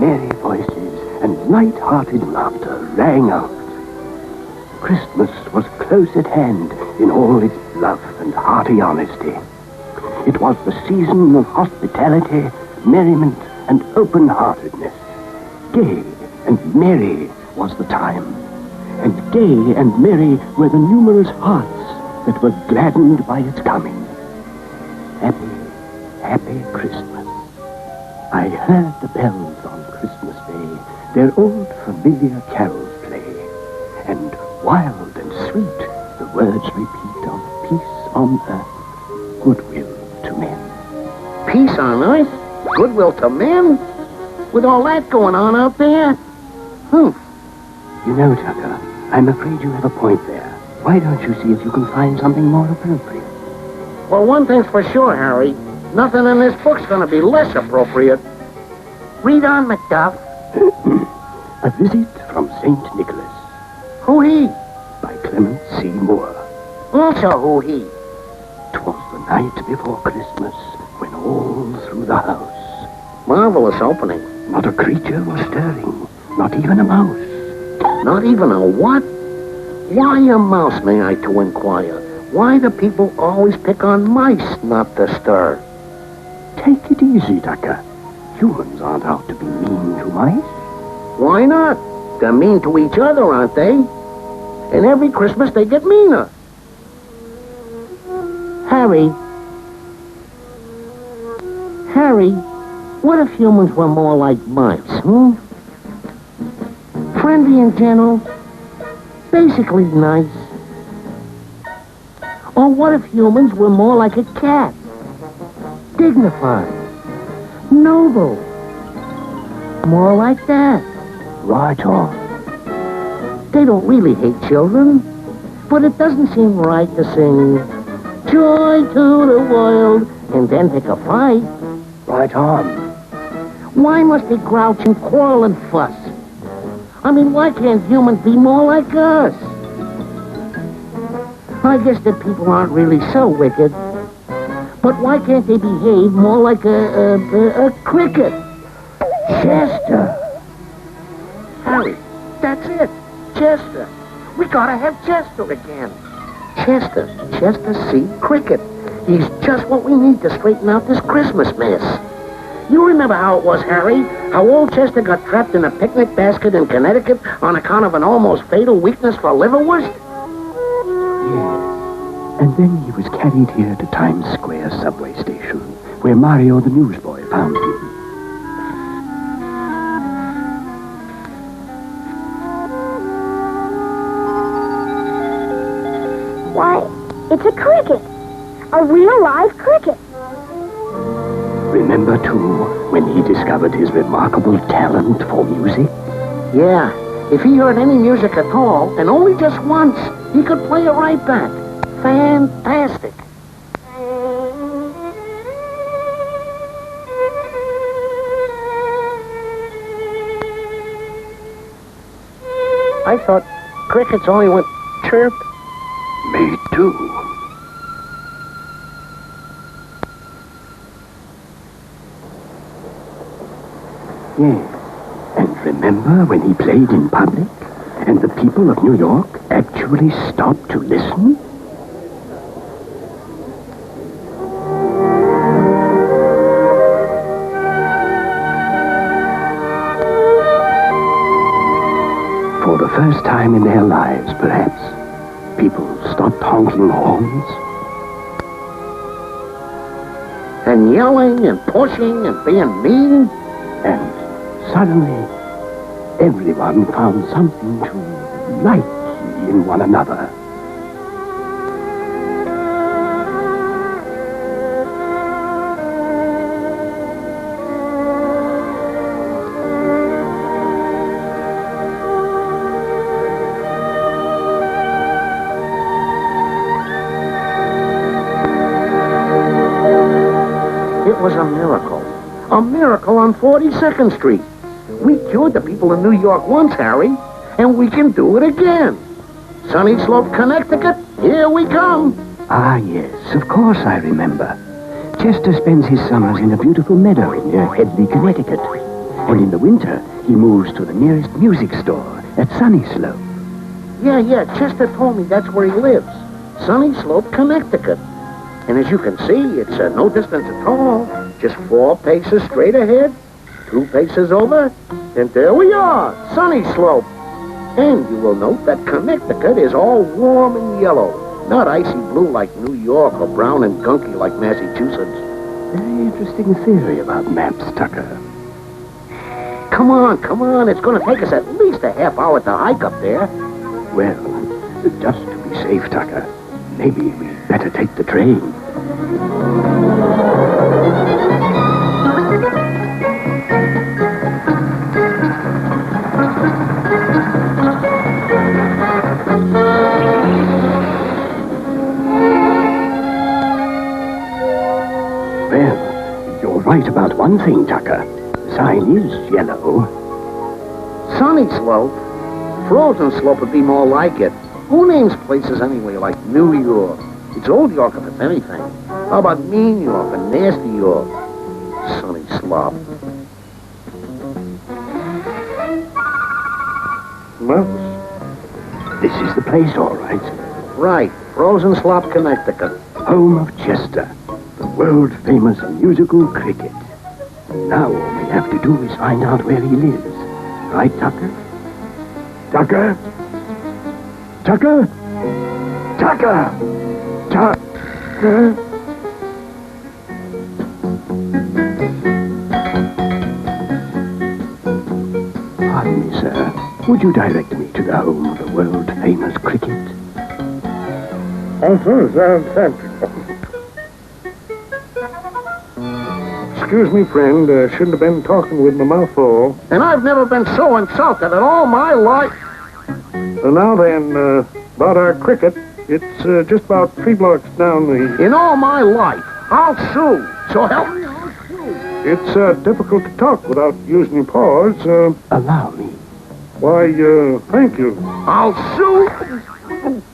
Merry voices and light-hearted laughter rang out. Christmas was close at hand in all its love and hearty honesty. It was the season of hospitality, merriment, and open-heartedness. Gay and merry was the time, and gay and merry were the numerous hearts that were gladdened by its coming. Happy, happy Christmas. I heard the bells on Christmas Day, their old familiar carols play, and wild and sweet the words repeat of peace on earth, goodwill to men. Peace on earth? Goodwill to men? With all that going on out there? You know, Tucker, I'm afraid you have a point there. Why don't you see if you can find something more appropriate? Well, one thing's for sure, Harry. Nothing in this book's going to be less appropriate. Read on, Macduff. A visit from St. Nicholas. Who he? By Clement C. Moore. Also who he? 'Twas the night before Christmas, when all through the house Marvelous opening. not a creature was stirring, not even a mouse. Not even a what? Why a mouse, may I to inquire? Why do people always pick on mice not to stir? Take it easy, Tucker. Humans aren't out to be mean to mice. Why not? They're mean to each other, aren't they? And every Christmas they get meaner. Harry, what if humans were more like mice, Friendly and gentle, basically nice. Or what if humans were more like a cat? Dignified, noble, more like that. Right on. They don't really hate children, but it doesn't seem right to sing joy to the world and then pick a fight. Right on. Why must they grouch and quarrel and fuss? I mean, why can't humans be more like us? I guess that people aren't really so wicked. But why can't they behave more like a cricket? Chester. Harry, that's it. Chester. We gotta have Chester again. Chester C. Cricket. He's just what we need to straighten out this Christmas mess. You remember how it was, Harry? How old Chester got trapped in a picnic basket in Connecticut on account of an almost fatal weakness for liverwurst? Yes. And then he was carried here to Times Square subway station, where Mario the newsboy found him. Why, it's a cricket. A real live cricket. Remember, too, when he discovered his remarkable talent for music? Yeah. If he heard any music at all, and only just once, he could play it right back. Fantastic. I thought crickets only went chirp. Me too. Yes. And remember when he played in public and the people of New York actually stopped to listen? For the first time in their lives, perhaps, people stopped honking horns. And yelling and pushing and being mean. And suddenly, everyone found something to like in one another. It was a miracle. A miracle on 42nd Street. We cured the people in New York once, Harry, and we can do it again. Sunny Slope, Connecticut, here we come. Ah, yes, of course I remember. Chester spends his summers in a beautiful meadow near Headley, Connecticut. And in the winter, he moves to the nearest music store at Sunny Slope. Yeah, Chester told me that's where he lives. Sunny Slope, Connecticut. And as you can see, it's no distance at all. Just 4 paces straight ahead, 2 paces over, and there we are, Sunny Slope. And you will note that Connecticut is all warm and yellow, not icy blue like New York or brown and gunky like Massachusetts. Very interesting theory about maps, Tucker. Come on, it's going to take us at least a half hour to hike up there. Well, just to be safe, Tucker, maybe we'd better take the train. Well, you're right about one thing, Tucker. The sign is yellow. Sunny Slope? Frozen Slope would be more like it. Who names places anyway like New York? It's Old York if it's anything. How about Mean York and Nasty York? Sunny Slope. Well, this is the place, all right. Right, Frozen Slope, Connecticut. Home of Chester, the world-famous musical cricket. Now all we have to do is find out where he lives. Right, Tucker? Tucker? Tucker? Tucker! Tucker? Pardon me, sir. Would you direct me to the home of the world-famous cricket? Excuse me, friend. Shouldn't have been talking with my mouth full. And I've never been so insulted in all my life. Now then, about our cricket, it's just about 3 blocks down the... In all my life. I'll sue. So help me, I'll sue. It's difficult to talk without using your paws. Allow me. Why, thank you. I'll sue.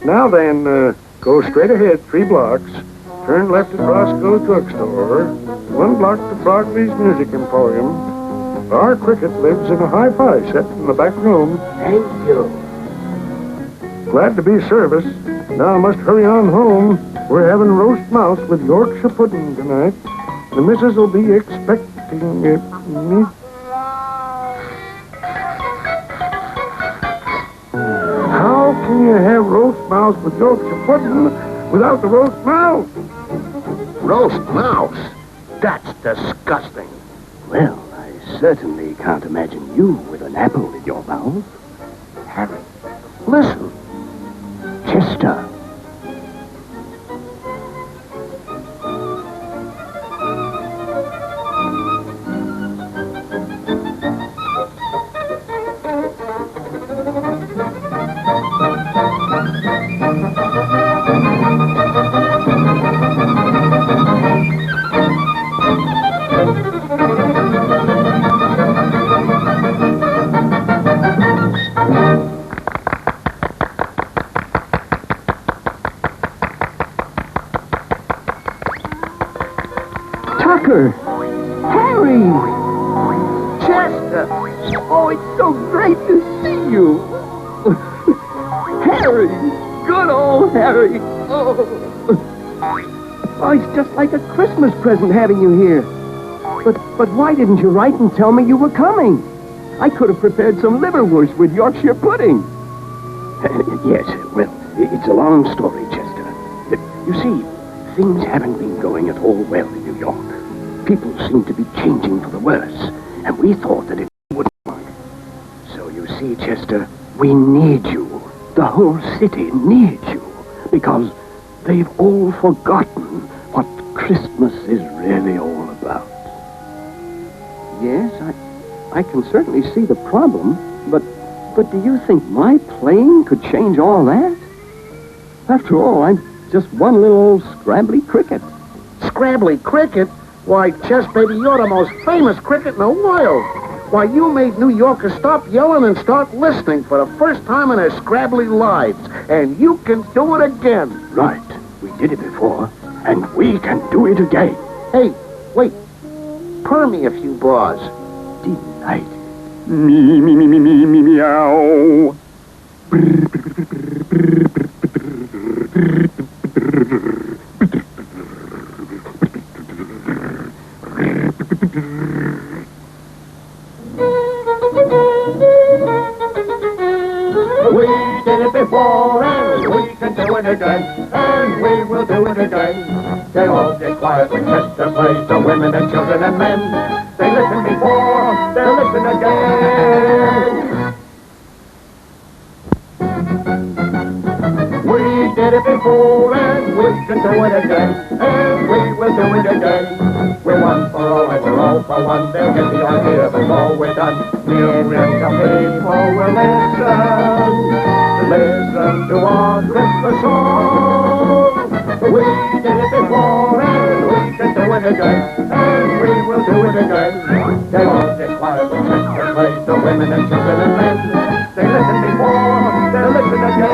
Now then, go straight ahead 3 blocks. Turn left at Roscoe's Drugstore. 1 block to Brogley's Music Emporium. Our cricket lives in a hi-fi set in the back room. Thank you. Glad to be of service. Now I must hurry on home. We're having roast mouse with Yorkshire pudding tonight. The missus will be expecting me. How can you have roast mouse with Yorkshire pudding without the roast mouse? Roast mouse? That's disgusting. Well, I certainly can't imagine you with an apple in your mouth. Harry, listen. Chester. Oh, it's so great to see you. Harry. Good old Harry. Oh, it's just like a Christmas present having you here. But why didn't you write and tell me you were coming? I could have prepared some liverwurst with Yorkshire pudding. Yes, well, it's a long story, Chester. You see, things haven't been going at all well in New York. People seem to be changing for the worse, and we thought that it wouldn't work. So you see, Chester, we need you. The whole city needs you, because they've all forgotten what Christmas is really all about. Yes, I can certainly see the problem, but do you think my playing could change all that? After all, I'm just one little old scrabbly cricket. Scrabbly cricket? Why, Chess, baby, you're the most famous cricket in the world. Why, you made New Yorkers stop yelling and start listening for the first time in their scrabbly lives. And you can do it again. Right. We did it before, and we can do it again. Hey, wait. Purr me a few bars. Delighted. Me, meow. We did it before and we can do it again, and we will do it again. They all get quiet when Chester plays, the women and children and men. They listen before, they'll listen again. We did it before and we can do it again, and we will do it again. We're one for all and we're all for one. They'll get the idea before we're done. Millions of people will listen to our Christmas song. We did it before and we can do it again, and we will do it again. They won't get quiet when Chester plays, the women and children and men. They listen before, they'll listen again.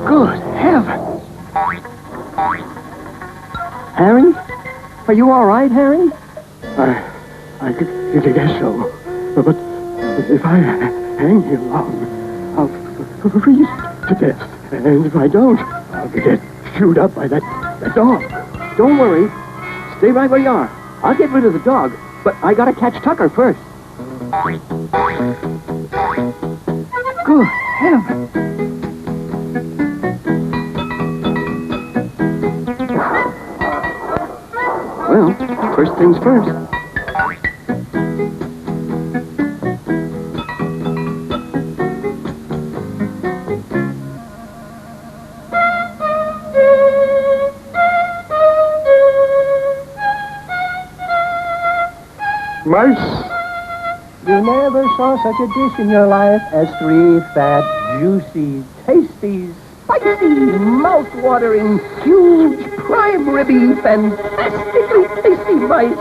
Good heavens. Harry? Are you all right, Harry? I guess so. But if I hang here long, I'll freeze to death. And if I don't, I'll get chewed up by that dog. Don't worry. Stay right where you are. I'll get rid of the dog, but I gotta catch Tucker first. Good heavens. Well, first things first. Mice? You never saw such a dish in your life as 3 fat, juicy, tasty, spicy, mouth-watering, huge, prime-ribby, fantastically tasty mice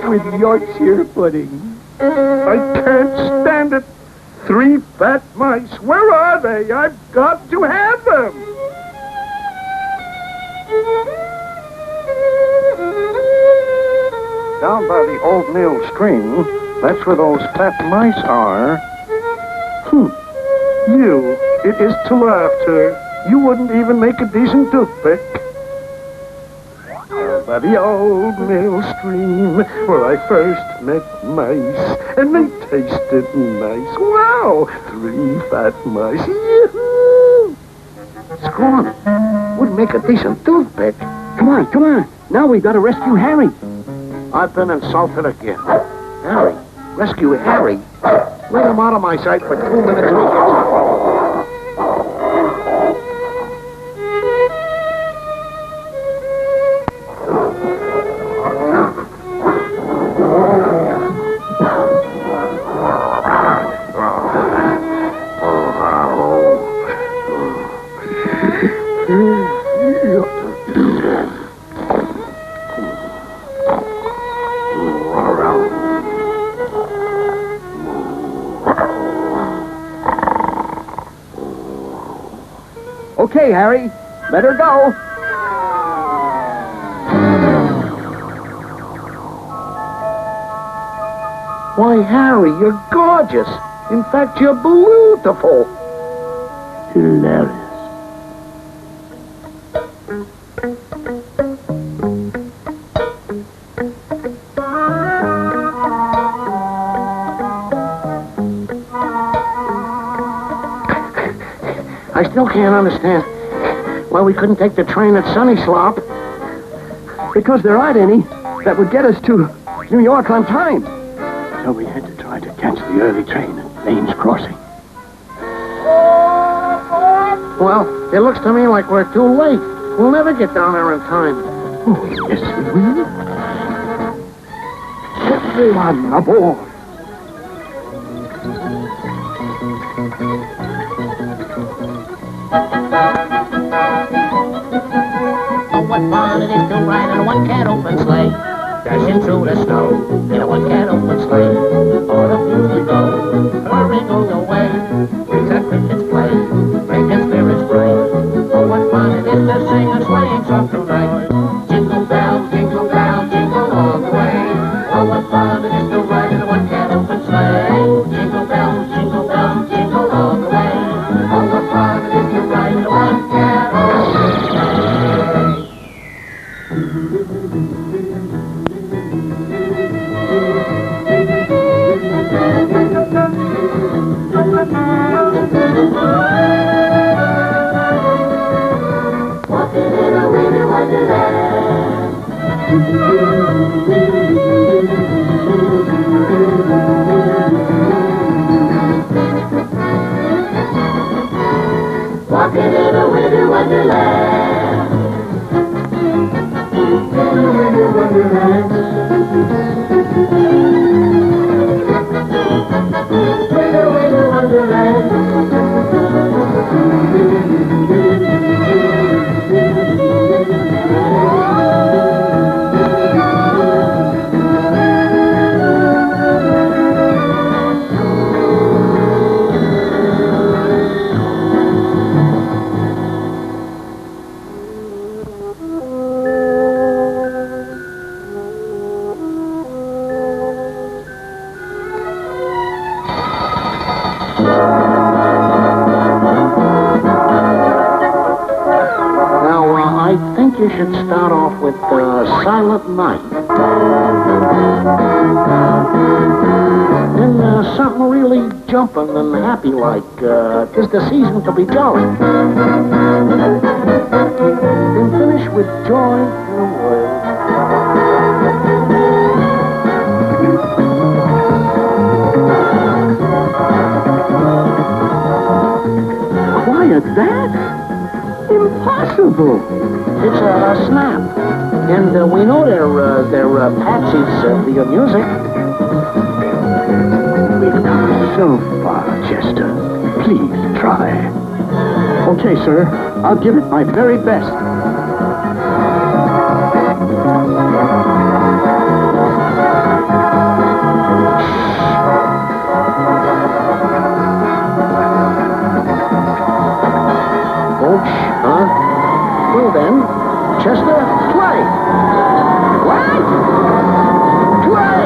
with Yorkshire pudding. I can't stand it. 3 fat mice. Where are they? I've got to have them. Down by the old mill stream, that's where those fat mice are. You, it is to laughter. You wouldn't even make a decent toothpick. Down by the old mill stream, where I first met mice, and they tasted nice. Wow, 3 fat mice. Yoo-hoo! Screw 'em. Wouldn't make a decent toothpick. Come on. Now we've got to rescue Harry. I've been insulted again. Harry? Rescue Harry? Let him out of my sight for 2 minutes till he gets up. Okay, Harry. Let her go. Why, Harry, you're gorgeous. In fact, you're beautiful. Hilarious. I still can't understand why we couldn't take the train at Sunny Slop. Because there aren't any that would get us to New York on time. So we had to try to catch the early train at Lane's Crossing. Well, it looks to me like we're too late. We'll never get down there in time. Oh, yes, we will. Everyone aboard. Oh, what fun it is to ride in a one-cat open sleigh. Dashing through the snow in a one-cat open sleigh. All the fields we go, hurrying on the way. Brings our crickets play, making spirits bright. Oh, what fun it is to sing a sleighing song tonight. Jingle bell, jingle all the way. Oh, what fun it is to ride in a one-cat open sleigh. Jingle bell, jingle all the way. Oh, what fun it is to ride in a one-cat open sleigh. Walking in a winter wonderland. Walking in a winter wonderland. In a winter wonderland. Winter wonderland. I think you should start off with Silent Night. Then something really jumping and happy like, 'tis the season to be jolly. Then finish with Joy in the World. Quiet that? Impossible. It's a snap. And we know they're patsies for your music. We've come so far, Chester. Please try. Okay, sir. I'll give it my very best. Huh? Well then, Chester, play! What? Play!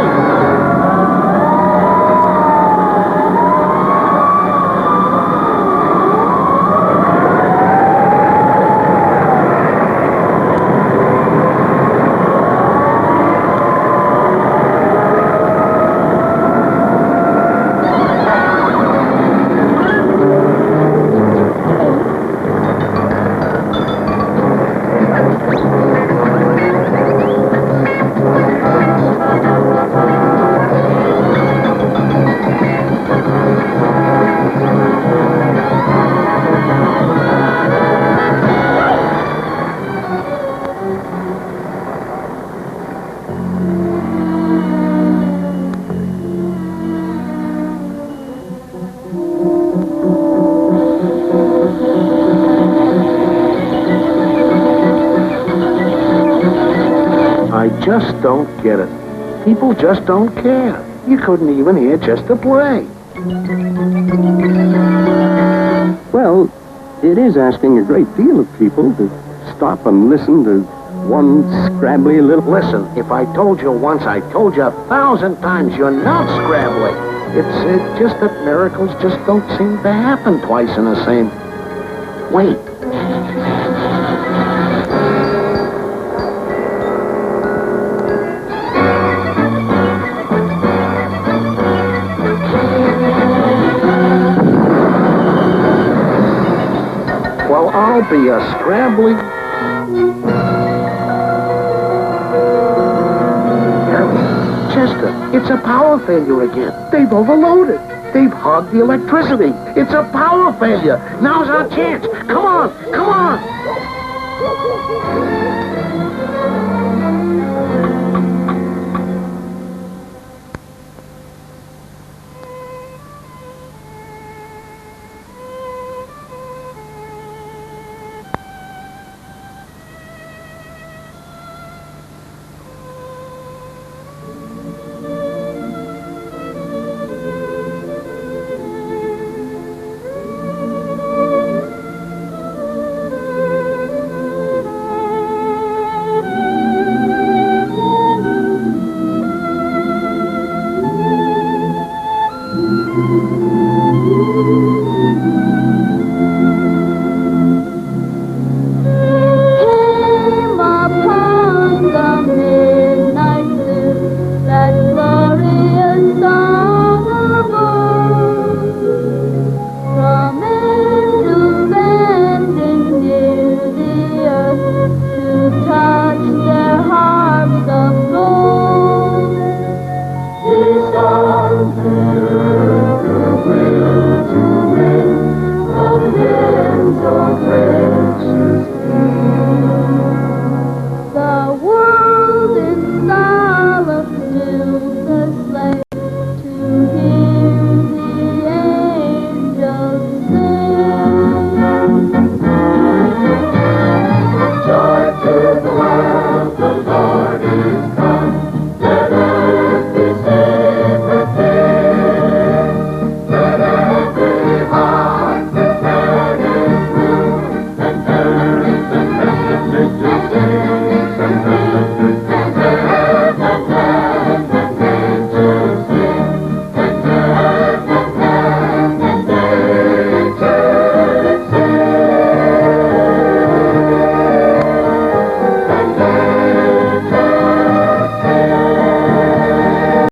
I just don't get it. People just don't care. You couldn't even hear Chester play. Well, It is asking a great deal of people to stop and listen to one scrabbly little... Listen, if I told you once, I told you 1,000 times, you're not scrabbly. It's just that miracles just don't seem to happen twice in the same... Wait. Well, I'll be a scrabbly... Chester, it's a power failure again. They've overloaded. They've hogged the electricity. It's a power failure. Now's our chance. Come on, come on.